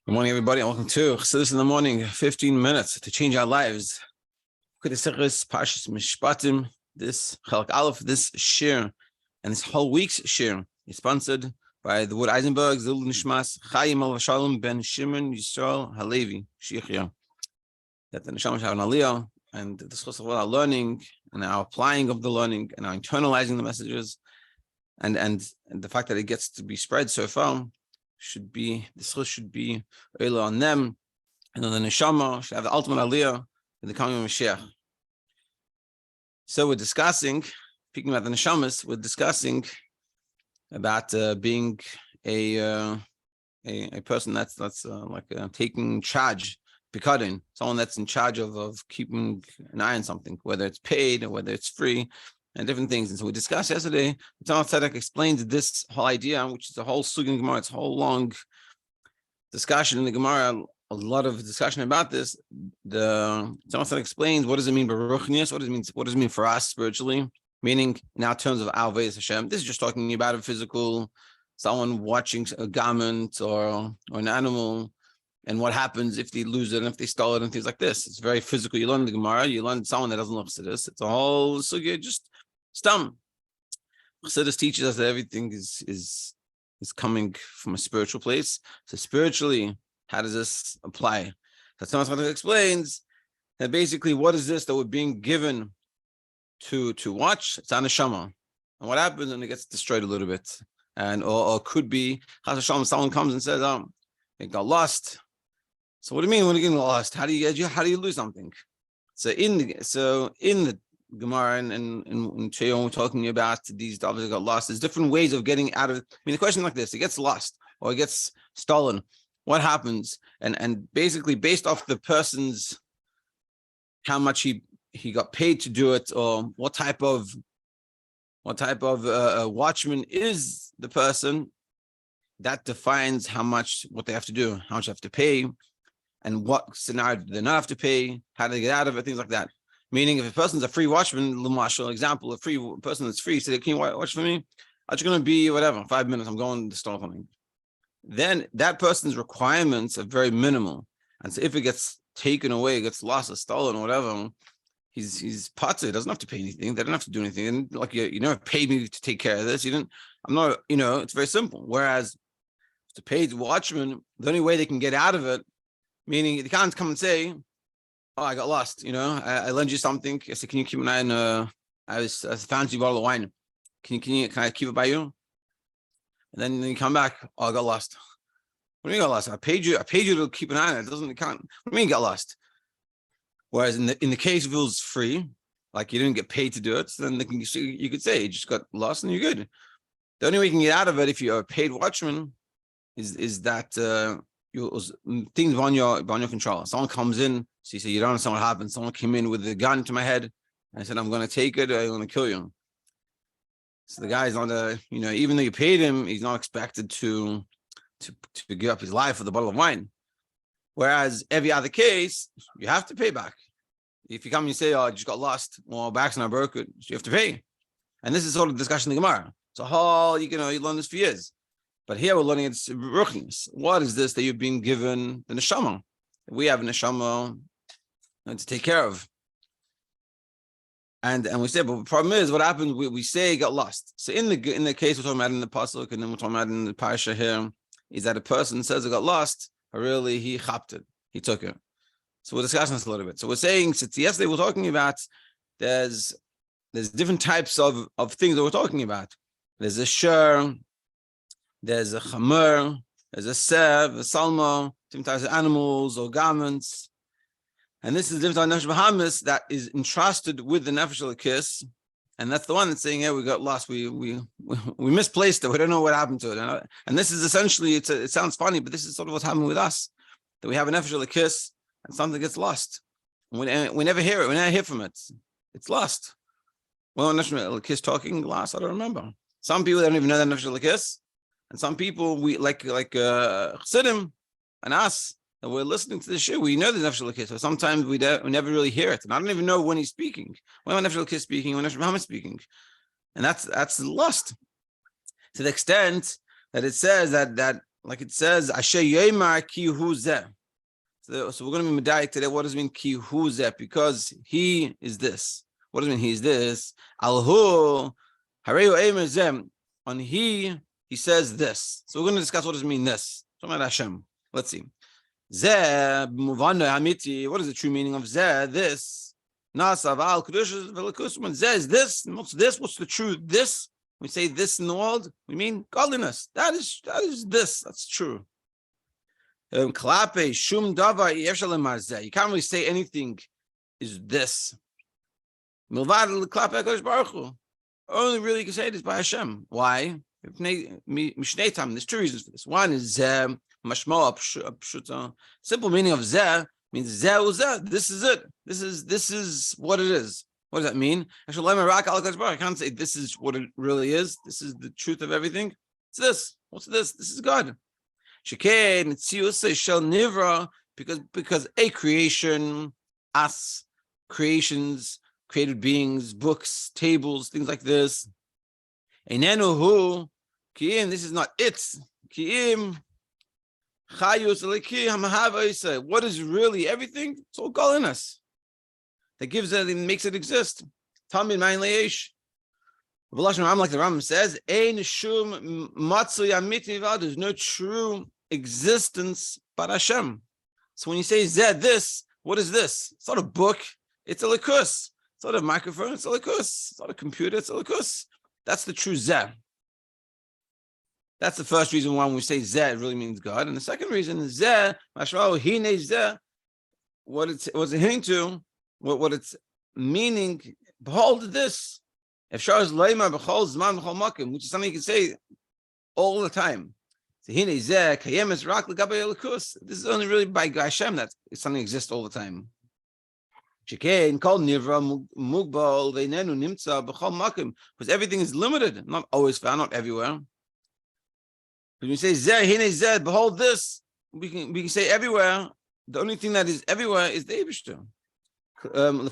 Good morning, everybody, and welcome to Chassidus in the Morning, 15 minutes to change our lives. Parshas Mishpatim, this Chalak Aleph, this Shiur, and this whole week's Shiur is sponsored by the Wood Eisenberg, Zil Nishmas, Chaim Al-Shalom Ben Shimon Yisrael Halevi, Shiur. That the Neshama have an aliyah, and the discuss of our learning, and our applying of the learning, and our internalizing the messages, and the fact that it gets to be spread so far, should be Eila on them, and then the Neshama should have the ultimate aliyah in the coming of Mashiach. So we're discussing, speaking about the Neshamas, we're discussing about being a person that's taking charge, pikadon, someone that's in charge of keeping an eye on something, whether it's paid or whether it's free, and different things. And so we discussed yesterday, Tal Tzedek explains this whole idea, which is a whole sugya in Gemara. It's a whole long discussion in the Gemara, a lot of discussion about this. The Tal Tzedek explains, what does it mean by ruchnius? What does it mean for us spiritually? Meaning in our terms of our Vedas Hashem. This is just talking about a physical, someone watching a garment or an animal, and what happens if they lose it and if they stole it and things like this. It's very physical. You learn the Gemara, you learn someone that doesn't look to this. It's a whole sugya, just stum. Chassidus teaches us that everything is coming from a spiritual place. So spiritually, how does this apply? That's what it explains that basically, what is this that we're being given to watch? It's an neshama. And what happens when it gets destroyed a little bit? And or could be someone comes and says, it got lost. So what do you mean when it gets lost? How do you lose something? So in the Gemara and Shiur, we're talking about these dollars that got lost. There's different ways of getting out of it. I mean, the question like this: it gets lost or it gets stolen. What happens? And basically, based off the person's how much he got paid to do it, or what type of watchman is the person, that defines what they have to do, how much they have to pay, and what scenario they not have to pay, how do they get out of it, things like that. Meaning, if a person's a free watchman, L'mashal, example, a free person that's free, say, can you watch for me? I'm just going to be whatever, 5 minutes, I'm going to start something. Then that person's requirements are very minimal. And so if it gets taken away, gets lost or stolen or whatever, he's patur, doesn't have to pay anything. They don't have to do anything. And like you never paid me to take care of this. It's very simple. Whereas to pay the watchman, the only way they can get out of it, meaning they can't come and say, oh, I got lost. I lend you something. I said, can you keep an eye on? I found you a bottle of wine. Can I keep it by you? And then you come back. Oh, I got lost. What do you mean got lost? I paid you to keep an eye on it. It can't. What do you mean got lost? Whereas in the case if it was free, like you didn't get paid to do it, so then you could say you just got lost and you're good. The only way you can get out of it if you're a paid watchman is that things on your control. Someone comes in, so you say, you don't understand what happened. Someone came in with a gun to my head, and I said, I'm going to take it, I'm going to kill you. So the guy's not even though you paid him, he's not expected to give up his life for the bottle of wine. Whereas every other case, you have to pay back. If you come and you say, I just got lost, well, by accident I broke it, so you have to pay. And this is sort of discussion in the Gemara. So you learn this for years. But here we're learning it's ruchnius. What is this that you're being given the neshama? We have a neshama to take care of. And we say, but the problem is, what happens? We say it got lost. So in the case we're talking about in the pasuk, and then we're talking about in the parasha here, is that a person says it got lost, but really he chapped it, he took it. So we're discussing this a little bit. So we're saying, since yesterday we're talking about there's different types of things that we're talking about. There's a shiur, there's a chamur, there's a sev, a salma, different types of animals or garments. And this is the different nefesh bahamis that is entrusted with the nefesh elokis, and that's the one that's saying, "Yeah, we got lost. We misplaced it. We don't know what happened to it." And this is essentially, it sounds funny, but this is sort of what's happening with us. That we have a nefesh elokis, and something gets lost. And we never hear it. We never hear from it. It's lost. Well, nefesh elokis talking last, I don't remember. Some people don't even know that nefesh elokis, and some people we like chassidim and us. And we're listening to the shiur, we know the nefesh elokis, so sometimes we never really hear it. And I don't even know when he's speaking. When nefesh elokis speaking, when nefesh Muhammad speaking. And that's lost. To the extent that it says that like it says, Asher Yemar Ki Hu Zeh. So we're going to be medayik today. What does it mean Ki Hu Zeh? Because he is this. What does it mean he is this? Alhu Hareu Eimer Zem. On he says this. So we're going to discuss what does it mean this. Talking about Hashem. Let's see. Zeh Muvano Hamiti. What is the true meaning of Zeh? This. Nasav Al Kedushas Velakus. When Zeh is this, what's this? What's the true this? When we say this in the world, we mean godliness. That is this. That's true. You can't really say anything is this. Only really you can say it is by Hashem. Why? There's two reasons for this. One is simple meaning of zeh means zeh. This is it. This is what it is. What does that mean? I can't say this is what it really is. This is the truth of everything. It's this. What's this? This is God. Because a creation, us, creations, created beings, books, tables, things like this. This is not it. What is really everything? It's all godliness that gives it and makes it exist. Talmid Mein Leish. Like the Rambam says, there's no true existence but Hashem. So when you say Zeh, this, what is this? It's not a book, it's a likus. It's not a microphone, it's a likus. It's not a computer, it's a likus. That's the true Zeh. That's the first reason why when we say Zeh, it really means God. And the second reason is Zeh, Mashma'u Hine Zeh, what it's hinting to, what it's meaning, behold this. If Shar is Leima B'chol Zman B'chol Makim, which is something you can say all the time. This is only really by Hashem that something exists all the time. Because everything is limited, not always found, not everywhere. When you say Zeh, Hine Zeh, behold this, we can say everywhere. The only thing that is everywhere is the Eibishter. Love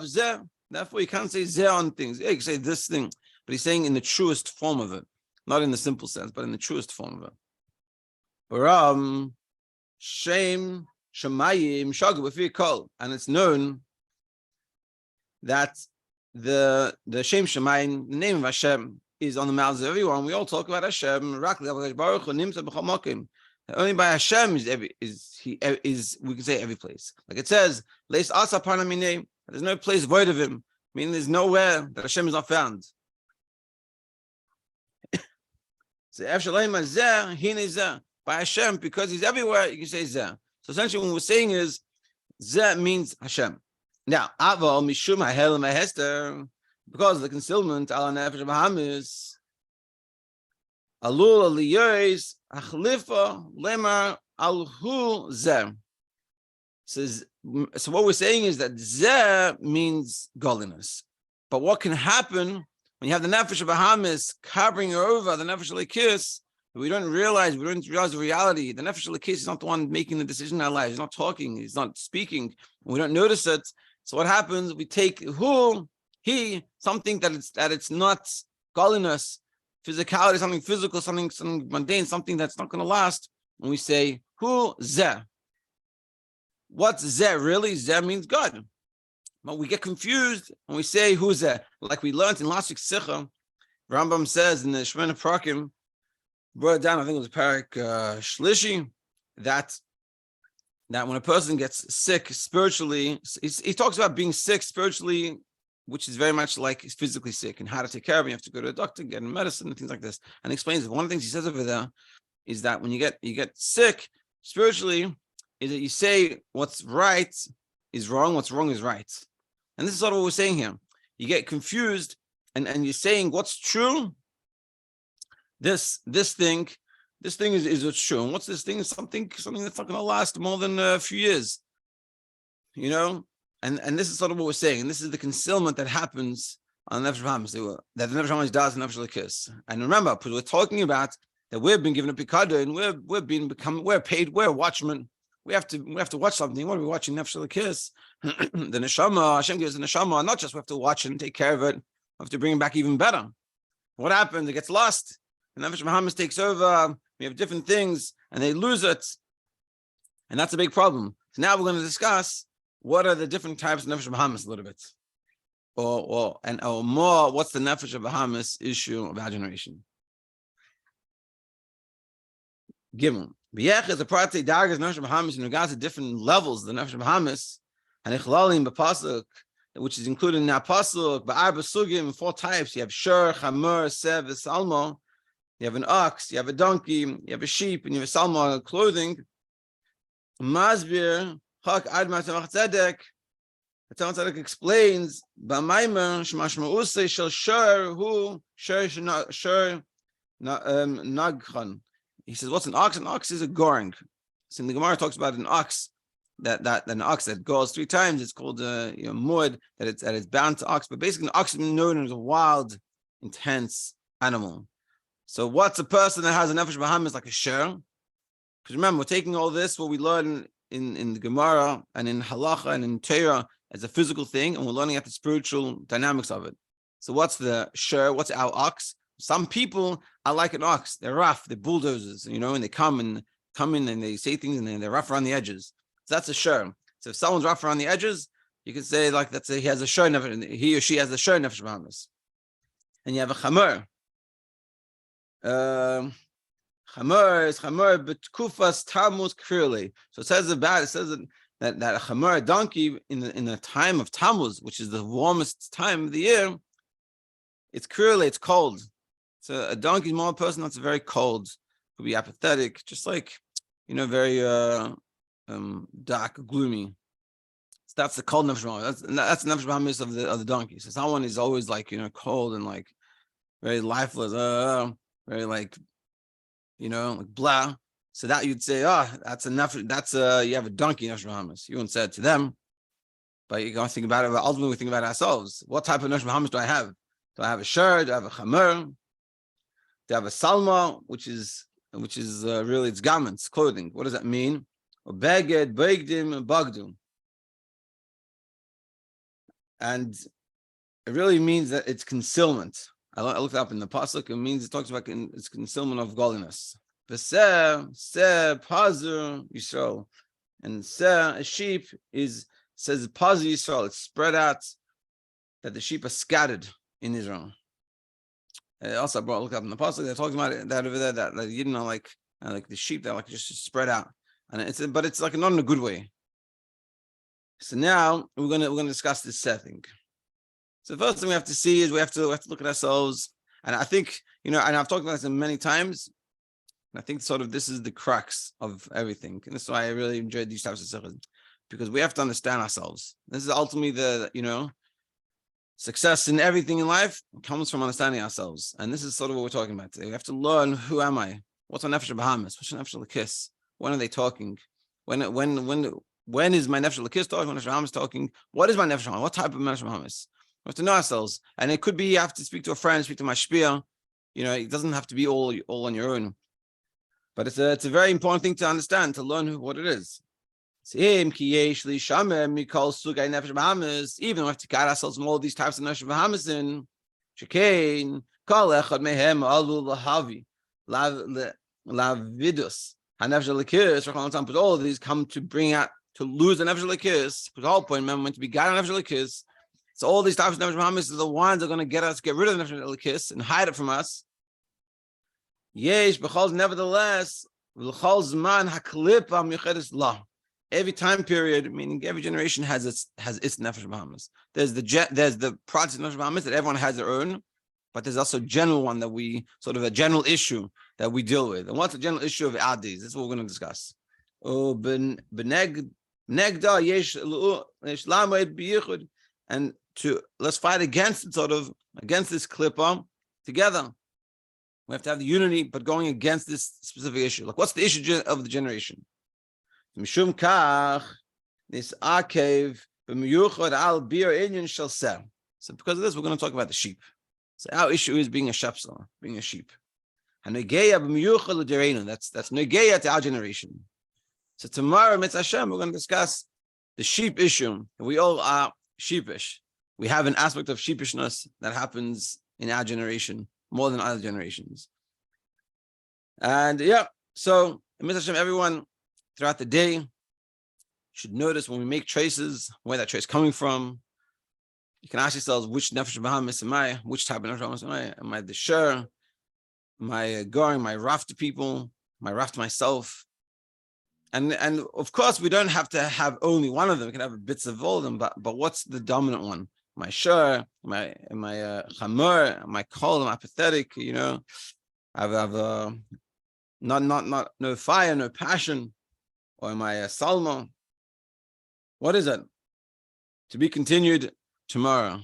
Zeh. Therefore, you can't say Zeh on things. Yeah, you can say this thing, but he's saying in the truest form of it. Not in the simple sense, but in the truest form of it. Shem, Shemayim, Shagu, B'fi Kol. And it's known that the Shem Shemayim, the name of Hashem, is on the mouths of everyone. We all talk about Hashem. Only by Hashem is we can say every place. Like it says, there's no place void of him, meaning there's nowhere that Hashem is not found. So by Hashem, because he's everywhere, you can say Zeh. So essentially what we're saying is Zeh means Hashem. Now, Aval Mishum Hahel Mahester, because of the concealment, Ala Nefesh Bahamis, Alul Aliyois, Achlifa, Lemar, Alhu Zeh. So what we're saying is that Zeh means godliness. But what can happen when you have the Nefesh Bahamis covering over the Nefesh Lekis, we don't realize the reality. The Nefesh Lekis is not the one making the decision in our lives. He's not talking, he's not speaking. We don't notice it. So what happens? We take he, something that it's not godliness, physicality, something physical, something mundane, something that's not going to last. And we say, Hu Zeh. What's Zeh really? Zeh means God. But we get confused when we say Hu Zeh. Like we learned in last week's Sikha, Rambam says in the Shemana Prakim, brought it down, I think it was Parak Shlishi, that when a person gets sick spiritually, he talks about being sick spiritually, which is very much like he's physically sick and how to take care of it. You have to go to a doctor, get medicine and things like this. And explains one of the things he says over there is that when you get sick spiritually, is that you say what's right is wrong, what's wrong is right. And this is sort of what we're saying here. You get confused and you're saying what's true. This thing is what's true. And what's this thing? Is something that's not going to last more than a few years. You know? And this is sort of what we're saying. And this is the concealment that happens on the Nefesh Bahamis, that the Nefesh Bahamis does in Nefesh Lekis. And remember, because we're talking about that we've been given a pikadon and we're paid, we're watchmen. We have to watch something. What are we watching? Nefesh Lekis. The neshama, Hashem gives the neshama, not just we have to watch it and take care of it, we have to bring it back even better. What happens? It gets lost. The nefesh Bahamis takes over. We have different things, and they lose it, and that's a big problem. So now we're going to discuss what are the different types of nefesh Bahamis a little bit, or more. What's the nefesh of Bahamis issue of our generation? Gimel. B'yech is a part of dargas nefesh Bahamis in regards to different levels of the nefesh Bahamis, and ichlalim b'pasuk, which is included in our pasuk, ba'arba sugim, 4 types. You have shur, chamur, sev, salmo. You have an ox, you have a donkey, you have a sheep, and you have a salmo clothing. Masbir hak admat tzedek. The Talmud Tzedek explains b'maimer shemashma'usei shel shur hu shur nagchan. He says, what's an ox? An ox is a goreng. So in the Gemara talks about an ox that an ox that goes 3 times. It's called mud, that it's bound to ox. But basically, an ox is known as a wild, intense animal. So what's a person that has a nefesh Bahamis like a shur? Because remember, we're taking all this, what we learn in the Gemara and in Halacha and in Torah as a physical thing, and we're learning at the spiritual dynamics of it. So what's the shur? What's our ox? Some people are like an ox. They're rough. They're bulldozers, and they come in and they say things and they're rough around the edges. So that's a shur. So if someone's rough around the edges, you can say like he has a shur, he or she has a shur nefesh Bahamis. And you have a chamur. Chamur is chamur betkufas Tammuz clearly. So it says that a chamur, a donkey, in the time of Tammuz, which is the warmest time of the year, it's clearly, it's cold. So a donkey is more a person that's very cold, could be apathetic, just like very dark, gloomy. So that's the cold nefesh Bahamis. That's the nefesh Bahamis of the donkey. So someone is always like cold and like very lifeless, very like like blah. So that you'd say, that's enough. That's you have a donkey nefesh Bahamis. You wouldn't say it to them, but you gotta think about it. But ultimately, we think about ourselves. What type of nefesh Bahamis do I have? Do I have a shur? Do I have a chamur? Do I have a salma, which is really its garments, clothing? What does that mean? Beged, begdim, bagdum. And it really means that it's concealment. I looked up in the pasuk. It talks about its concealment of godliness. V'seh pazur Yisrael, and a sheep says pazur Yisrael. It's spread out, that the sheep are scattered in Israel. Also, I looked up in the pasuk. They're talking about that over there. That like the sheep that like just spread out, and it's like not in a good way. So now we're gonna discuss this setting. So the first thing we have to see is we have to look at ourselves, and I think and I've talked about this many times. And I think sort of this is the crux of everything, and this is why I really enjoyed these types of stuff, because we have to understand ourselves. This is ultimately the success in everything in life comes from understanding ourselves, and this is sort of what we're talking about today. We have to learn, who am I? What's my nefesh Bahamis? What's my nefesh l'kis? When are they talking? When is my nefesh l'kis talking? When nefesh Bahamis talking? What is my nefesh Bahamis? What type of nefesh Bahamis? We have to know ourselves, and it could be you have to speak to a friend, speak to my shpia. It doesn't have to be all on your own, but it's a very important thing to understand, to learn what it is. Even we have to guide ourselves from all these types of nefesh Bahamis in Shekain, Kol Echad Mehem Alu Lahavi Lavidus HaNefesh L'Kis. But all of these come to bring out, to lose the Nefesh L'Kis. The whole point, remember, meant to be guided on Nefesh L'Kis. So all these types of nefesh Bahamis are the ones that are going to get rid of the nefesh L'Kis and hide it from us. Yesh b'chol, nevertheless, l'chol zman haklipa miuchedes la. Every time period, meaning every generation has its nefesh Bahamis. There's the project nefesh Bahamis that everyone has their own, but there's also a general one that we sort of a general issue that we deal with. And what's the general issue of our days? This is what we're going to discuss. Oh, negda yesh lamed b'yichud, and let's fight against it, against this klipa together. We have to have the unity, but going against this specific issue. Like, what's the issue of the generation? Mishum kach, this akev b'miyuchad al bir inyan shel seh. So because of this, we're going to talk about the sheep. So our issue is being a shepsel, being a sheep. And negeya b'miyuchad l'derenu. That's negeya to our generation. So tomorrow, Mitzvah Hashem, we're going to discuss the sheep issue. We all are sheepish. We have an aspect of sheepishness that happens in our generation more than other generations. And yeah, so Hashem, everyone throughout the day should notice when we make choices, where that choice is coming from. You can ask yourselves, which nefesh b'ham am I? Which type of nefesh am I? Am I the Shiur? Am I going my wrath to people? My wrath to myself? And of course, we don't have to have only one of them. We can have bits of all of them. But what's the dominant one? Am I Shiur? Am I chamor? Am I cold? Am I pathetic? You know, I've not no fire, no passion, or am I a salmo? What is it? To be continued tomorrow.